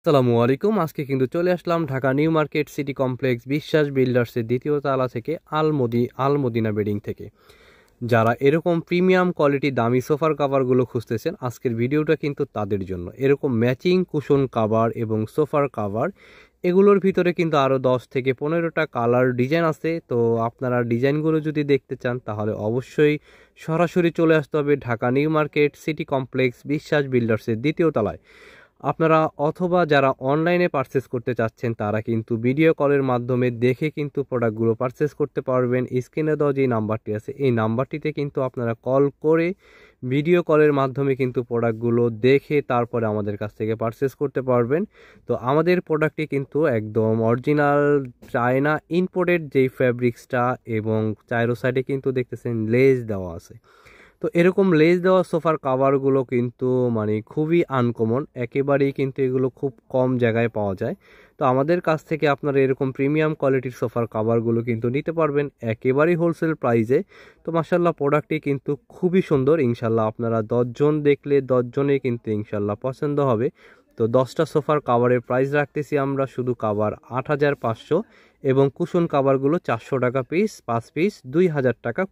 আসসালামু আলাইকুম। আজকে কিন্তু চলে আসলাম Dhaka new market city complex Biswas বিল্ডার্সের দ্বিতীয় তালা থেকে আল মদিনা বেডিং থেকে। যারা এরকম প্রিমিয়াম কোয়ালিটি দামি সোফার কাভারগুলো খুঁজতেছেন, আজকের ভিডিওটা কিন্তু তাদের জন্য। এরকম ম্যাচিং কুশন কাভার এবং সোফার কাভার, এগুলোর ভিতরে কিন্তু আরও 10 থেকে 15টা কালার ডিজাইন আছে। তো আপনারা ডিজাইনগুলো যদি দেখতে চান তাহলে অবশ্যই সরাসরি চলে আসতে হবে Dhaka new market city complex Biswas বিল্ডার্সের দ্বিতীয় তলায়। আপনারা অথবা যারা অনলাইনে পারচেস করতে চাচ্ছেন তারা কিন্তু ভিডিও কলের মাধ্যমে দেখে কিন্তু প্রোডাক্টগুলো পারচেস করতে পারবেন। স্ক্রিনে দেওয়া যে নাম্বারটি আছে এই নাম্বারটিতে কিন্তু আপনারা কল করে ভিডিও কলের মাধ্যমে কিন্তু প্রোডাক্টগুলো দেখে তারপরে আমাদের কাছ থেকে পারচেস করতে পারবেন। তো আমাদের প্রোডাক্টটি কিন্তু একদম অরিজিনাল চায়না ইম্পোর্টেড যেই ফ্যাব্রিক্সটা, এবং চাইরো সাইডে কিন্তু দেখতেছেন লেজ দেওয়া আছে। তো এরকম লেজ দেওয়া সোফার কাভারগুলো কিন্তু খুবই আনকমন, একেবারেই কিন্তু এগুলো খুব কম জায়গায় পাওয়া যায়। তো আমাদের কাছ থেকে আপনারা এরকম প্রিমিয়াম কোয়ালিটির সোফার কাভারগুলো কিন্তু নিতে পারবেন একেবারেই হোলসেল প্রাইসে। তো মাশাল্লাহ প্রোডাক্টটি কিন্তু খুবই সুন্দর। ইনশাল্লাহ আপনারা 10 জন দেখলে 10 জনেই কিন্তু ইনশাল্লাহ পছন্দ হবে। তো 10টা সোফার কাভারের প্রাইস রাখতেছি আমরা, শুধু কাভার 8,500 এবং কুশন কাভারগুলো 400 টাকা পিস, 5 পিস 2,000 টাকা